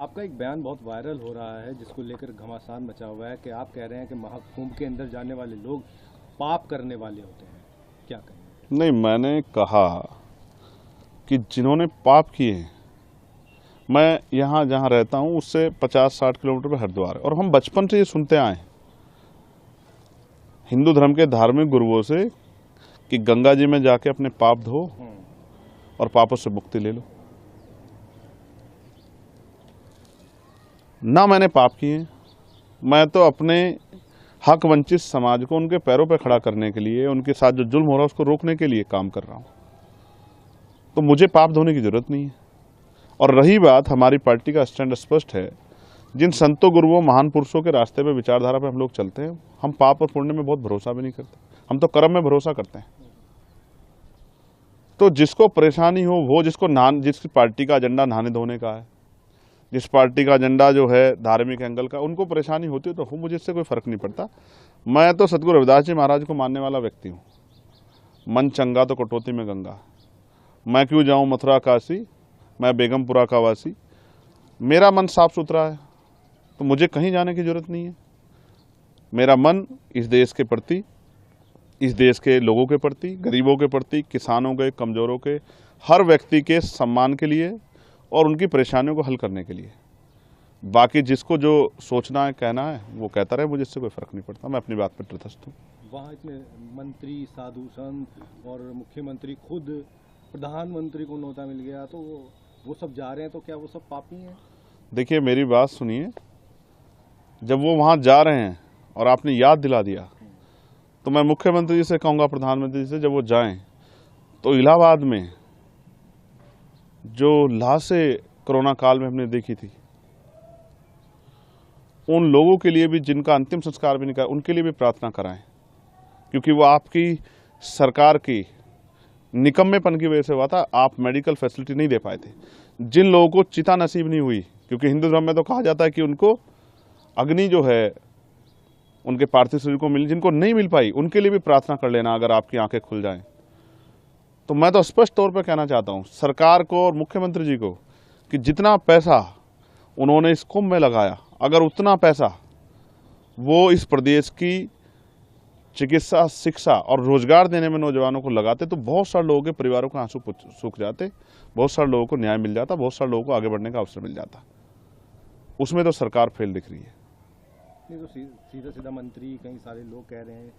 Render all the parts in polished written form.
आपका एक बयान बहुत वायरल हो रहा है जिसको लेकर घमासान मचा हुआ है कि आप कह रहे हैं कि महाकुंभ के अंदर जाने वाले लोग पाप करने वाले होते हैं। क्या कहेंगे? नहीं, मैंने कहा कि जिन्होंने पाप किए हैं, मैं यहाँ जहाँ रहता हूँ उससे 50-60 किलोमीटर पे हरिद्वार है और हम बचपन से ये सुनते आए हैं हिंदू धर्म के धार्मिक गुरुओं से कि गंगा जी में जाके अपने पाप धो और पापों से मुक्ति ले लो। ना मैंने पाप किए हैं, मैं तो अपने हक वंचित समाज को उनके पैरों पर खड़ा करने के लिए, उनके साथ जो जुल्म हो रहा है उसको रोकने के लिए काम कर रहा हूँ। तो मुझे पाप धोने की जरूरत नहीं है। और रही बात, हमारी पार्टी का स्टैंड स्पष्ट है। जिन संतों गुरुओं महान पुरुषों के रास्ते पे, विचारधारा पे हम लोग चलते हैं, हम पाप और पुण्य में बहुत भरोसा भी नहीं करते, हम तो कर्म में भरोसा करते हैं। तो जिसको परेशानी हो वो, जिसकी पार्टी का एजेंडा नहाने धोने का है, जिस पार्टी का एजेंडा जो है धार्मिक एंगल का, उनको परेशानी होती है तो मुझे इससे कोई फर्क नहीं पड़ता। मैं तो सतगुरु रविदास जी महाराज को मानने वाला व्यक्ति हूँ। मन चंगा तो कटौती में गंगा। मैं क्यों जाऊँ मथुरा काशी, मैं बेगमपुरा का वासी। मेरा मन साफ सुथरा है तो मुझे कहीं जाने की जरूरत नहीं है। मेरा मन इस देश के प्रति, इस देश के लोगों के प्रति, गरीबों के प्रति, किसानों के, कमजोरों के, हर व्यक्ति के सम्मान के लिए और उनकी परेशानियों को हल करने के लिए। बाकी जिसको जो सोचना है, कहना है, वो कहता रहे, मुझे इससे कोई फर्क नहीं पड़ता। मैं अपनी बात पर तटस्थ हूँ। वहाँ इतने मंत्री, साधु संत और मुख्यमंत्री, खुद प्रधानमंत्री को न्योता मिल गया, तो वो सब जा रहे हैं, तो क्या वो सब पापी हैं? देखिए, मेरी बात सुनिए। जब वो वहाँ जा रहे हैं और आपने याद दिला दिया, तो मैं मुख्यमंत्री जी से कहूँगा, प्रधानमंत्री जी से, जब वो जाएं तो इलाहाबाद में जो लाशें कोरोना काल में हमने देखी थी, उन लोगों के लिए भी जिनका अंतिम संस्कार भी नहीं करा, उनके लिए भी प्रार्थना कराएं। क्योंकि वो आपकी सरकार की निकम्मेपन की वजह से हुआ था। आप मेडिकल फैसिलिटी नहीं दे पाए थे। जिन लोगों को चिता नसीब नहीं हुई, क्योंकि हिंदू धर्म में तो कहा जाता है कि उनको अग्नि जो है उनके पार्थिव शरीर को मिली, जिनको नहीं मिल पाई उनके लिए भी प्रार्थना कर लेना, अगर आपकी आंखें खुल जाएं। तो मैं तो स्पष्ट तौर पर कहना चाहता हूं सरकार को और मुख्यमंत्री जी को कि जितना पैसा उन्होंने इस कुंभ में लगाया, अगर उतना पैसा वो इस प्रदेश की चिकित्सा, शिक्षा और रोजगार देने में नौजवानों को लगाते तो बहुत सारे लोगों के परिवारों के आंसू सूख जाते, बहुत सारे लोगों को न्याय मिल जाता, बहुत सारे लोगों को आगे बढ़ने का अवसर मिल जाता। उसमें तो सरकार फेल दिख रही है। नहीं तो सीधा सीधा मंत्री, कई सारे लोग कह रहे हैं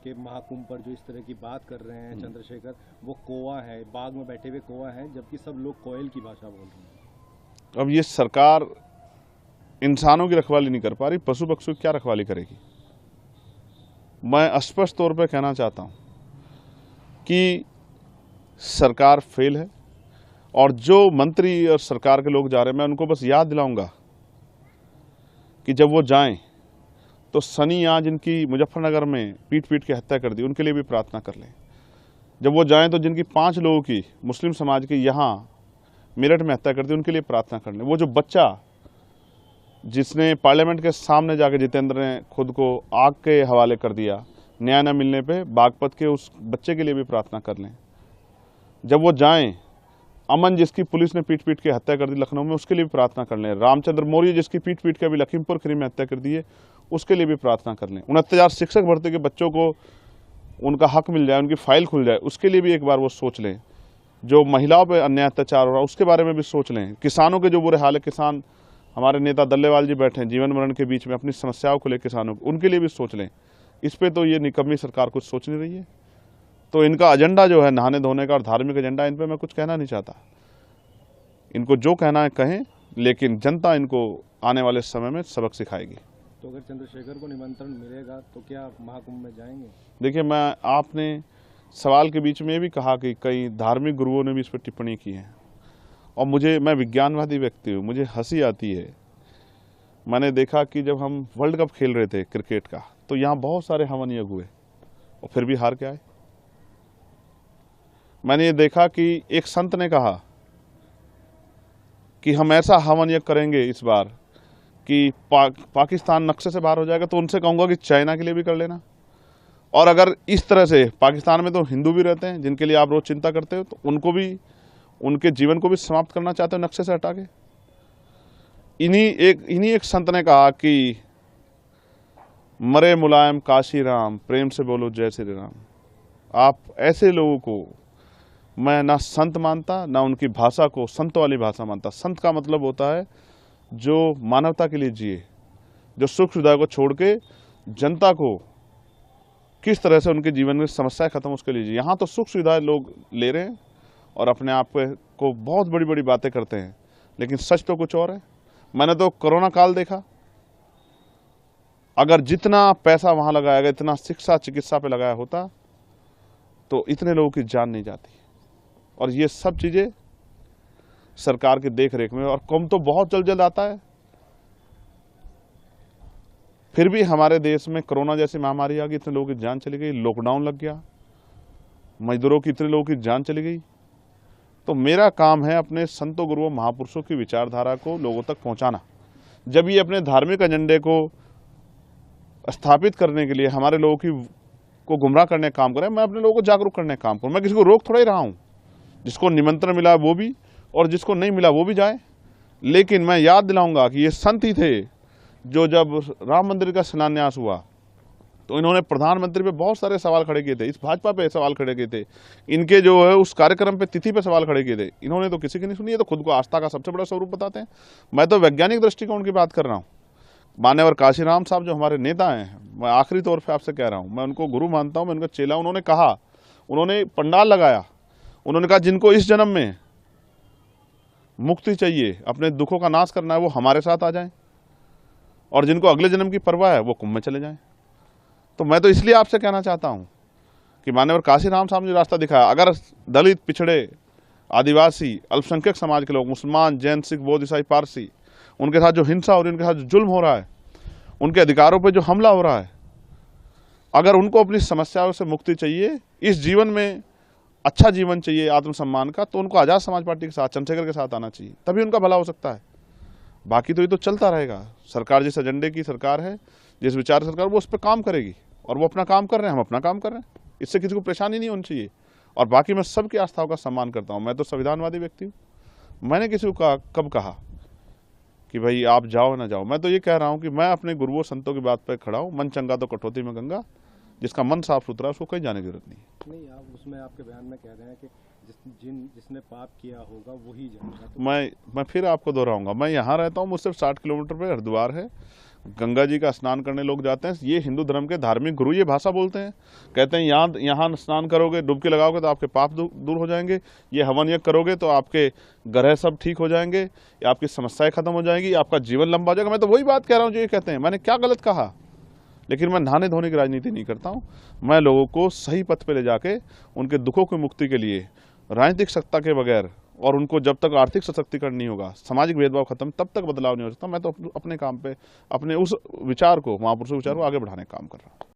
कि महाकुंभ पर जो इस तरह की बात कर रहे हैं चंद्रशेखर, वो कौवा है, बाग में बैठे हुए कौवा है, जबकि सब लोग कोयल की भाषा बोल रहे हैं। अब ये सरकार इंसानों की रखवाली नहीं कर पा रही, पशु पक्षियों की क्या रखवाली करेगी? मैं स्पष्ट तौर पर कहना चाहता हूं कि सरकार फेल है। और जो मंत्री और सरकार के लोग जा रहे हैं, मैं उनको बस याद दिलाऊंगा कि जब वो जाएं तो सनी आज जिनकी मुजफ्फरनगर में पीट पीट के हत्या कर दी, उनके लिए भी प्रार्थना कर लें। जब वो जाएं तो जिनकी 5 लोगों की, मुस्लिम समाज की, यहाँ मेरठ में हत्या कर दी, उनके लिए प्रार्थना कर लें। वो जो बच्चा जिसने पार्लियामेंट के सामने जाकर जितेंद्र ने खुद को आग के हवाले कर दिया, न्याय न मिलने पे, बागपत के उस बच्चे के लिए भी प्रार्थना कर लें। जब वो जाएं, अमन जिसकी पुलिस ने पीट पीट के हत्या कर दी लखनऊ में, उसके लिए भी प्रार्थना कर लें। रामचंद्र मौर्य जिसकी पीट पीट के अभी लखीमपुर खीरी में हत्या कर दी है, उसके लिए भी प्रार्थना कर लें। 69 शिक्षक भर्ती के बच्चों को उनका हक मिल जाए, उनकी फाइल खुल जाए, उसके लिए भी एक बार वो सोच लें। जो महिलाओं पर अन्याय अत्याचार हो रहा है, उसके बारे में भी सोच लें। किसानों के जो बुरे हाल है, किसान, हमारे नेता दल्लेवाल जी बैठे हैं जीवन मरण के बीच में, अपनी समस्याओं को लेकर किसानों को, उनके लिए भी सोच लें। इस पे तो ये निकम्मी सरकार कुछ सोच नहीं रही है। तो इनका एजेंडा जो है नहाने धोने का और धार्मिक एजेंडा, इन पे मैं कुछ कहना नहीं चाहता। इनको जो कहना है कहें, लेकिन जनता इनको आने वाले समय में सबक सिखाएगी। तो अगर चंद्रशेखर को निमंत्रण मिलेगा तो क्या महाकुंभ में जाएंगे? देखिए, आपने सवाल के बीच में ये भी कहा कि कई धार्मिक गुरुओं ने भी इस पर टिप्पणी की है, और मैं विज्ञानवादी व्यक्ति हूँ, मुझे हंसी आती है। मैंने देखा कि जब हम वर्ल्ड कप खेल रहे थे क्रिकेट का, तो यहाँ बहुत सारे हवन यज्ञ हुए और फिर भी हार के आए। मैंने ये देखा कि एक संत ने कहा कि हम ऐसा हवन यज्ञ करेंगे इस बार कि पाकिस्तान नक्शे से बाहर हो जाएगा। तो उनसे कहूँगा कि चाइना के लिए भी कर लेना। और अगर इस तरह से, पाकिस्तान में तो हिंदू भी रहते हैं जिनके लिए आप रोज चिंता करते हो, तो उनको भी, उनके जीवन को भी समाप्त करना चाहते हो नक्शे से हटा के। इन्हीं एक संत ने कहा कि मरे मुलायम काशी राम, प्रेम से बोलो जय श्री राम। आप ऐसे लोगों को मैं ना संत मानता, ना उनकी भाषा को संत वाली भाषा मानता। संत का मतलब होता है जो मानवता के लिए जिए, जो सुख सुविधा को छोड़ के जनता को किस तरह से उनके जीवन में समस्याएं खत्म उसके लिए जिए। यहाँ तो सुख सुविधाएं लोग ले रहे हैं और अपने आप को बहुत बड़ी बड़ी बातें करते हैं, लेकिन सच तो कुछ और है। मैंने तो कोरोना काल देखा, अगर जितना पैसा वहां लगाया गया, इतना शिक्षा चिकित्सा पे लगाया होता तो इतने लोगों की जान नहीं जाती। और ये सब चीजें सरकार की देख रेख में, और कम तो बहुत जल्द जल्द आता है। फिर भी हमारे देश में कोरोना जैसी महामारी आ गई, इतने लोगों की जान चली गई, लॉकडाउन लग गया, मजदूरों की इतने लोगों की जान चली गई। तो मेरा काम है अपने संतों गुरुओं महापुरुषों की विचारधारा को लोगों तक पहुंचाना। जब ये अपने धार्मिक एजेंडे को स्थापित करने के लिए हमारे लोगों को गुमराह करने का काम करें, मैं अपने लोगों को जागरूक करने का काम करूं। मैं किसी को रोक थोड़ा ही रहा हूं, जिसको निमंत्रण मिला वो भी और जिसको नहीं मिला वो भी जाए। लेकिन मैं याद दिलाऊंगा कि ये संत ही थे जो जब राम मंदिर का शिलान्यास हुआ तो इन्होंने प्रधानमंत्री पे बहुत सारे सवाल खड़े किए थे, इस भाजपा पे सवाल खड़े किए थे, इनके जो है उस कार्यक्रम पे तिथि पे सवाल खड़े किए थे। इन्होंने तो किसी की नहीं सुनी। ये तो खुद को आस्था का सबसे बड़ा स्वरूप बताते हैं। मैं तो वैज्ञानिक दृष्टिकोण की बात कर रहा हूँ। मान्यवर काशीराम साहब जो हमारे नेता हैं, मैं आखिरी तौर पर आपसे कह रहा हूँ, मैं उनको गुरु मानता हूँ, मैं उनका चेला। उन्होंने कहा, उन्होंने पंडाल लगाया, उन्होंने कहा जिनको इस जन्म में मुक्ति चाहिए, अपने दुखों का नाश करना है, वो हमारे साथ आ जाएं, और जिनको अगले जन्म की परवाह है वो कुंभ में चले जाएं। तो मैं तो इसलिए आपसे कहना चाहता हूं कि मान्यवर काशीराम साहब ने रास्ता दिखाया, अगर दलित, पिछड़े, आदिवासी, अल्पसंख्यक समाज के लोग, मुसलमान, जैन, सिख, बौद्ध, ईसाई, पारसी, उनके साथ जो हिंसा हो रही है, उनके साथ जो जुल्म हो रहा है, उनके अधिकारों पर जो हमला हो रहा है, अगर उनको अपनी समस्याओं से मुक्ति चाहिए, इस जीवन में अच्छा जीवन चाहिए आत्मसम्मान का, तो उनको आज़ाद समाज पार्टी के साथ, चंद्रशेखर के साथ आना चाहिए, तभी उनका भला हो सकता है। बाकी तो ये तो चलता रहेगा। सरकार जिस एजेंडे की सरकार है, जिस विचार सरकार, वो उस पर काम करेगी, और वो अपना काम कर रहे हैं, हम अपना काम कर रहे हैं। इससे किसी को परेशानी नहीं होनी चाहिए। और बाकी मैं सबकी आस्थाओं का सम्मान करता हूँ। मैं तो संविधानवादी व्यक्ति हूँ। मैंने किसी को कब कहा कि भाई आप जाओ ना जाओ। मैं तो ये कह रहा हूँ कि मैं अपने गुरुओं संतों की बात पर खड़ा हूँ। मन चंगा तो कटौती में गंगा, जिसका मन साफ सुथरा उसको कहीं जाने की जरूरत नहीं। नहीं, आप उसमें आपके बयान में कह रहे हैं कि जिसने पाप किया होगा वही जाएगा। तो मैं फिर आपको दोहराऊंगा, मैं यहाँ रहता हूँ, मुझसे 60 किलोमीटर पे हरिद्वार है, गंगा जी का स्नान करने लोग जाते हैं। ये हिंदू धर्म के धार्मिक गुरु ये भाषा बोलते हैं, कहते हैं यहाँ स्नान करोगे, डुबकी लगाओगे तो आपके पाप दूर हो जाएंगे, ये हवन यज्ञ करोगे तो आपके ग्रह सब ठीक हो जाएंगे, आपकी समस्याएं खत्म हो जाएंगी, आपका जीवन लंबा हो जाएगा। मैं तो वही बात कह रहा हूँ जो ये कहते हैं। मैंने क्या गलत कहा? लेकिन मैं नहाने धोने की राजनीति नहीं करता हूँ। मैं लोगों को सही पथ पे ले जाके उनके दुखों की मुक्ति के लिए राजनीतिक सत्ता के बगैर, और उनको जब तक आर्थिक सशक्तिकरण नहीं होगा, सामाजिक भेदभाव खत्म, तब तक बदलाव नहीं हो सकता। मैं तो अपने काम पे अपने उस विचार को, महापुरुषों विचार को आगे बढ़ाने का काम कर रहा हूँ।